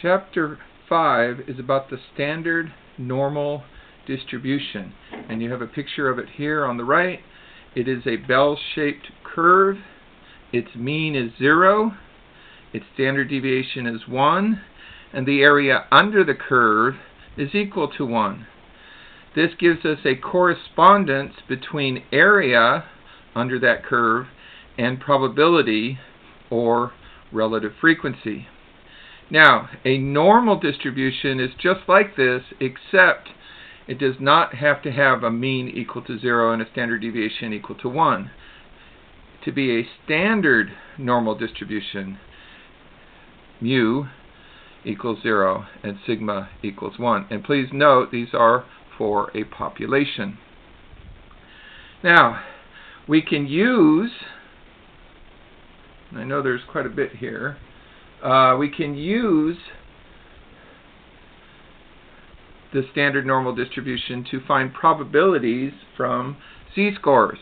Chapter 5 is about the standard normal distribution. And you have a picture of it here on the right. It is a bell-shaped curve. Its mean is 0. Its standard deviation is 1. And the area under the curve is equal to 1. This gives us a correspondence between area under that curve and probability or relative frequency. Now, a normal distribution is just like this, except it does not have to have a mean equal to 0 and a standard deviation equal to 1. To be a standard normal distribution, mu equals 0 and sigma equals 1. And please note, these are for a population. Now, we can use, I know there's quite a bit here, we can use the standard normal distribution to find probabilities from z-scores.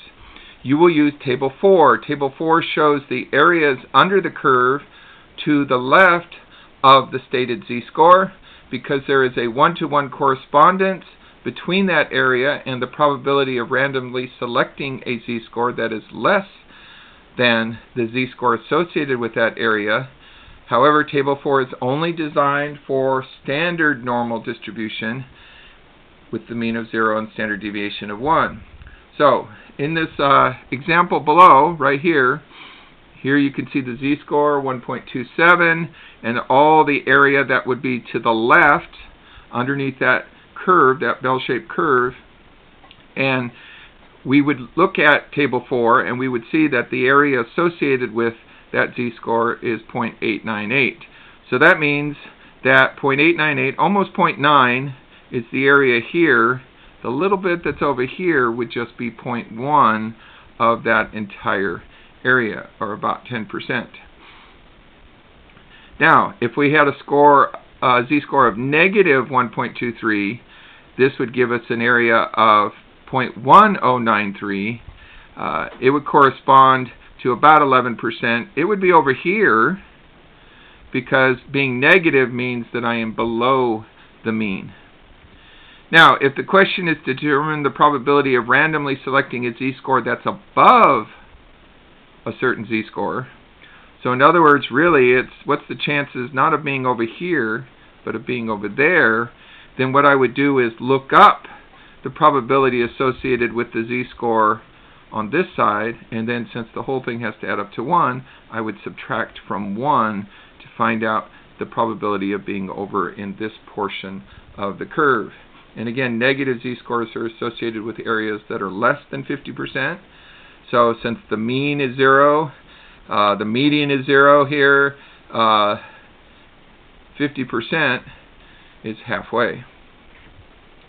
You will use Table 4. Table 4 shows the areas under the curve to the left of the stated z-score, because there is a one-to-one correspondence between that area and the probability of randomly selecting a z-score that is less than the z-score associated with that area. However, Table 4 is only designed for standard normal distribution with the mean of 0 and standard deviation of 1. So, in this example below, right here you can see the z-score, 1.27, and all the area that would be to the left underneath that curve, that bell-shaped curve. And we would look at Table 4 and we would see that the area associated with that z-score is 0.898. So that means that 0.898, almost 0.9, is the area here. The little bit that's over here would just be 0.1 of that entire area, or about 10%. Now, if we had a z-score of negative 1.23, this would give us an area of 0.1093. It would correspond to about 11%. It would be over here, because being negative means that I am below the mean. Now, if the question is to determine the probability of randomly selecting a z-score that's above a certain z-score, so in other words, really, it's what's the chances not of being over here, but of being over there, then what I would do is look up the probability associated with the z-score on this side, and then since the whole thing has to add up to 1, I would subtract from 1 to find out the probability of being over in this portion of the curve. And again, negative z-scores are associated with areas that are less than 50%. So since the mean is 0, the median is 0 here, 50% is halfway.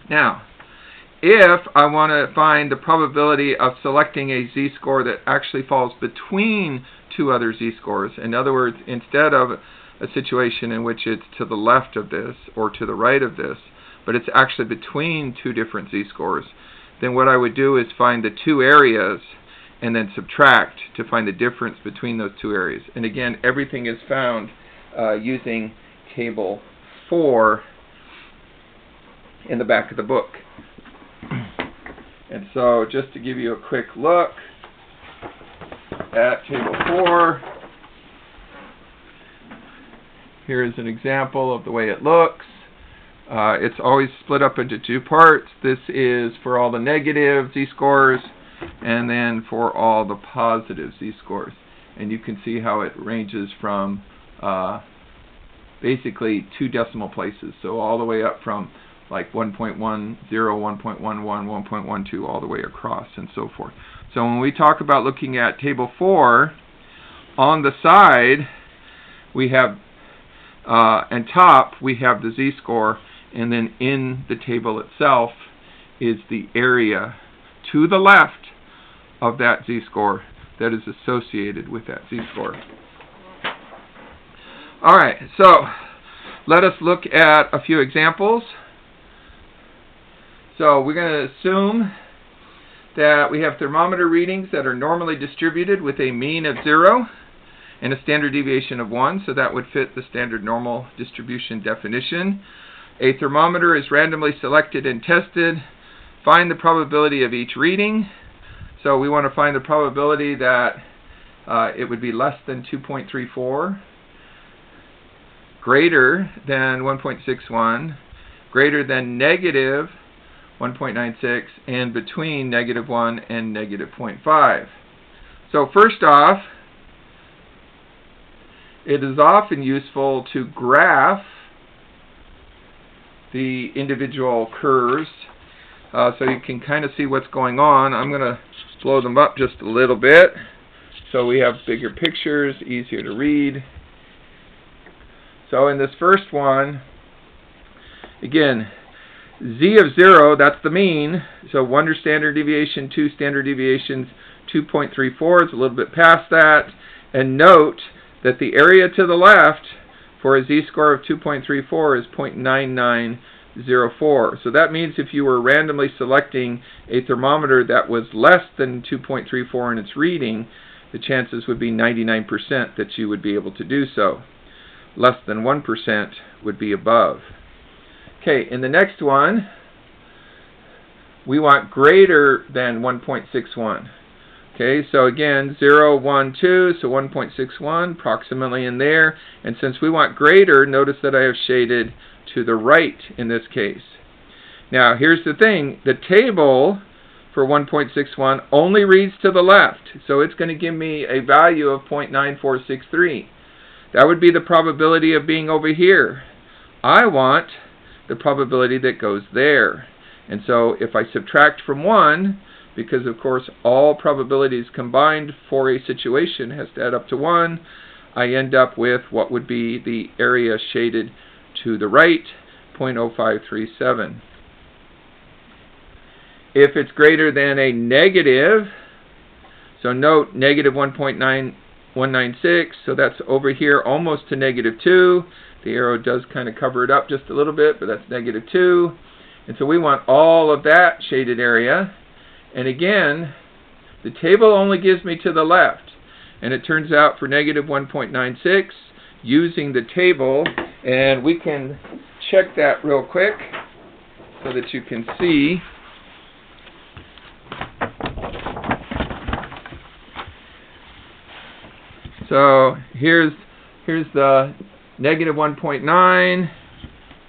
Now, if I want to find the probability of selecting a z-score that actually falls between two other z-scores, in other words, instead of a situation in which it's to the left of this or to the right of this, but it's actually between two different z-scores, then what I would do is find the two areas and then subtract to find the difference between those two areas. And again, everything is found using Table 4 in the back of the book. And so, just to give you a quick look at Table 4, here is an example of the way it looks. It's always split up into two parts. This is for all the negative z-scores, and then for all the positive z-scores. And you can see how it ranges from basically 2 decimal places, so all the way up from like 1.10, 1.11, 1.12, all the way across, and so forth. So when we talk about looking at Table 4, on the side we have, and top, we have the z-score, and then in the table itself is the area to the left of that z-score that is associated with that z-score. Alright, so let us look at a few examples. So we're going to assume that we have thermometer readings that are normally distributed with a mean of 0, and a standard deviation of 1, so that would fit the standard normal distribution definition. A thermometer is randomly selected and tested. Find the probability of each reading. So we want to find the probability that it would be less than 2.34, greater than 1.61, greater than negative 1.96, and between -1 and -0.5. So first off, it is often useful to graph the individual curves so you can kind of see what's going on. I'm going to blow them up just a little bit so we have bigger pictures, easier to read. So in this first one, again, z of 0, that's the mean. So 1 standard deviation, 2 standard deviations, 2.34 is a little bit past that. And note that the area to the left for a z-score of 2.34 is 0.9904. So that means if you were randomly selecting a thermometer that was less than 2.34 in its reading, the chances would be 99% that you would be able to do so. Less than 1% would be above. Okay, in the next one, we want greater than 1.61. Okay, so again, 0, 1, 2, so 1.61, approximately in there. And since we want greater, notice that I have shaded to the right in this case. Now, here's the thing. The table for 1.61 only reads to the left, so it's going to give me a value of 0.9463. That would be the probability of being over here. I want the probability that goes there. And so if I subtract from 1, because of course all probabilities combined for a situation has to add up to 1, I end up with what would be the area shaded to the right, 0.0537. If it's greater than a negative, so note negative 1.9196, so that's over here almost to -2. The arrow does kind of cover it up just a little bit, but that's -2. And so we want all of that shaded area. And again, the table only gives me to the left. And it turns out for -1.96, using the table, and we can check that real quick so that you can see. So here's the -1.9.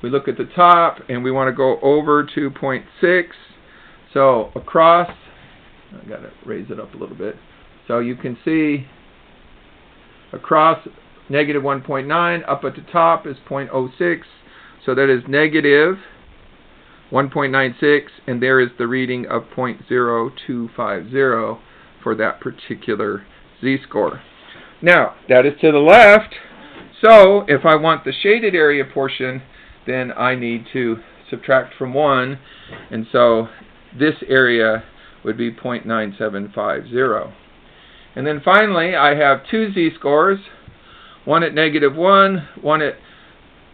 We look at the top and we want to go over to 0.6. So across, I've got to raise it up a little bit. So you can see across -1.9, up at the top is 0.06. So that is -1.96, and there is the reading of 0.0250 for that particular z-score. Now, that is to the left, so if I want the shaded area portion, then I need to subtract from 1, and so this area would be 0.9750. And then finally, I have two z-scores, one at -1, one at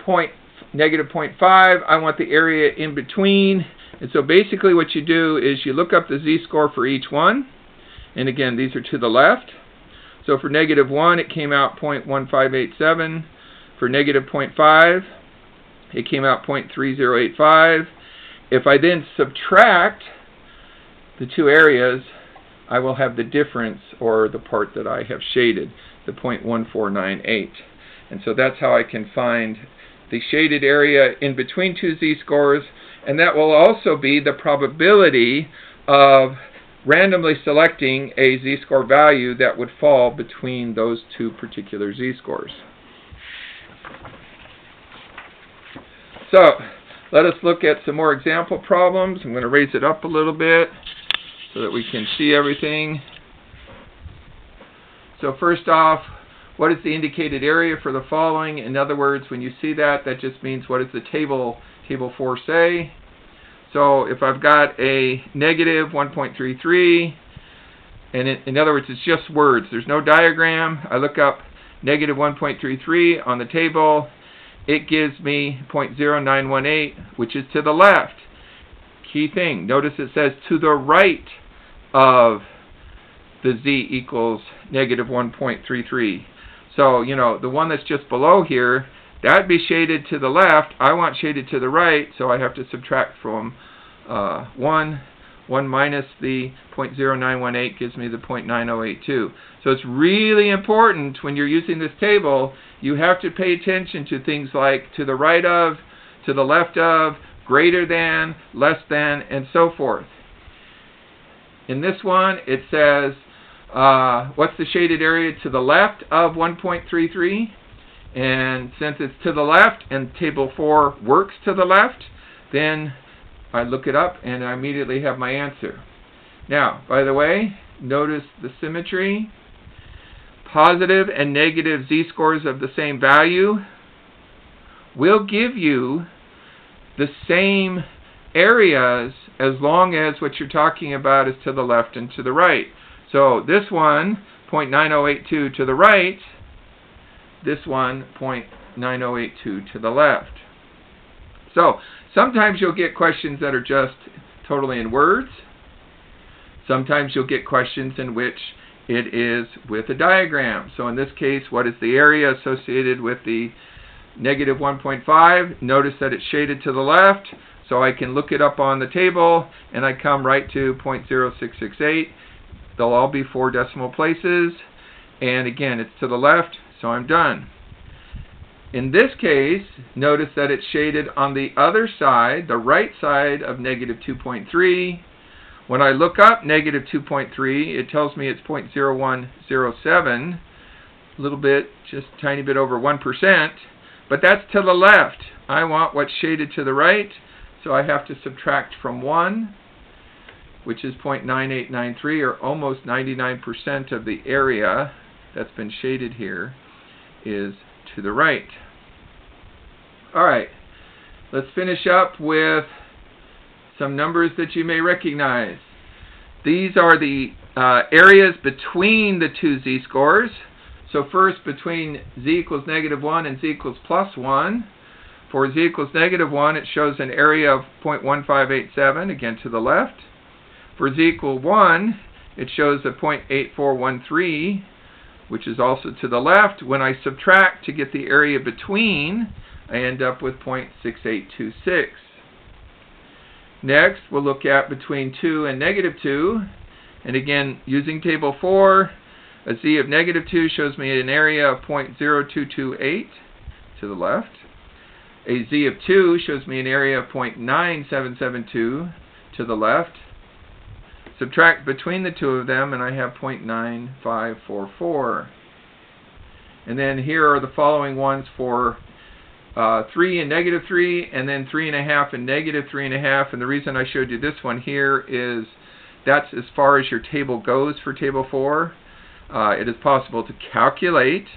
-0.5. I want the area in between, and so basically what you do is you look up the z-score for each one, and again, these are to the left. So for -1, it came out 0.1587. For -0.5, it came out 0.3085. If I then subtract the two areas, I will have the difference, or the part that I have shaded, the 0.1498. And so that's how I can find the shaded area in between two z-scores, and that will also be the probability of randomly selecting a z-score value that would fall between those two particular z-scores. So let us look at some more example problems. I'm going to raise it up a little bit so that we can see everything. So first off, what is the indicated area for the following? In other words, when you see that, that just means what does the table 4 say? So if I've got a -1.33, and in other words, it's just words, there's no diagram, I look up -1.33 on the table, it gives me 0.0918, which is to the left. Key thing, notice it says to the right of the z equals -1.33. So, the one that's just below here, that'd be shaded to the left. I want shaded to the right, so I have to subtract from 1. 1 minus the 0.0918 gives me the 0.9082. So it's really important when you're using this table, you have to pay attention to things like to the right of, to the left of, greater than, less than, and so forth. In this one, it says, what's the shaded area to the left of 1.33? And since it's to the left and table 4 works to the left, then I look it up and I immediately have my answer. Now, by the way, notice the symmetry. Positive and negative z-scores of the same value will give you the same areas as long as what you're talking about is to the left and to the right. So this one, 0.9082 to the right, this one, 0.9082 to the left. So sometimes you'll get questions that are just totally in words. Sometimes you'll get questions in which it is with a diagram. So in this case, what is the area associated with the negative 1.5? Notice that it's shaded to the left, so I can look it up on the table, and I come right to 0.0668. They'll all be 4 decimal places, and again, it's to the left, so I'm done. In this case, notice that it's shaded on the other side, the right side of negative 2.3. When I look up negative 2.3, it tells me it's 0.0107, a little bit, just a tiny bit over 1%, but that's to the left. I want what's shaded to the right, so I have to subtract from 1, which is 0.9893, or almost 99% of the area that's been shaded here is to the right. All right, let's finish up with some numbers that you may recognize. These are the areas between the two z-scores. So first, between z equals -1 and z equals +1. For z equals -1, it shows an area of 0.1587, again to the left. For z equals 1, it shows a 0.8413, which is also to the left. When I subtract to get the area between, I end up with 0.6826. Next, we'll look at between 2 and -2. And again, using table 4, a z of -2 shows me an area of 0.0228 to the left. A z of 2 shows me an area of 0.9772 to the left. Subtract between the two of them, and I have 0.9544. And then here are the following ones for 3 and -3, and then 3.5 and -3.5. And the reason I showed you this one here is that's as far as your table goes for table 4. It is possible to calculate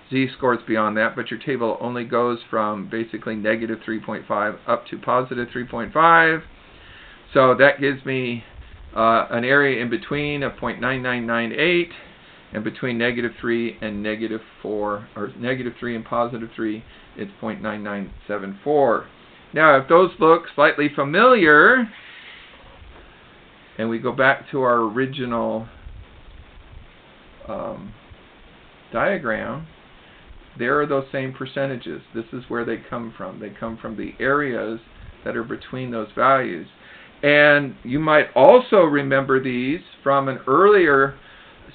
z-scores beyond that, but your table only goes from basically -3.5 up to +3.5. So that gives me an area in between of 0.9998, and between -3 and -4, or -3 and +3, it's 0.9974. Now, if those look slightly familiar, and we go back to our original diagram, there are those same percentages. This is where they come from. They come from the areas that are between those values. And you might also remember these from an earlier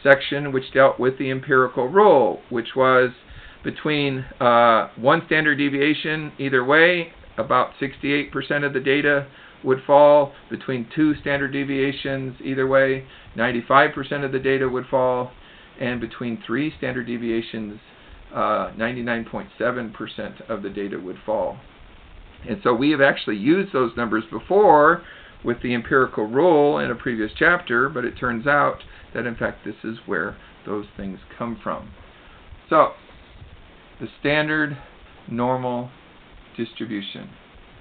section which dealt with the empirical rule, which was between 1 standard deviation either way, about 68% of the data would fall. Between 2 standard deviations either way, 95% of the data would fall. And between 3 standard deviations, 99.7% of the data would fall. And so we have actually used those numbers before with the empirical rule in a previous chapter, but it turns out that in fact this is where those things come from. So, the standard normal distribution.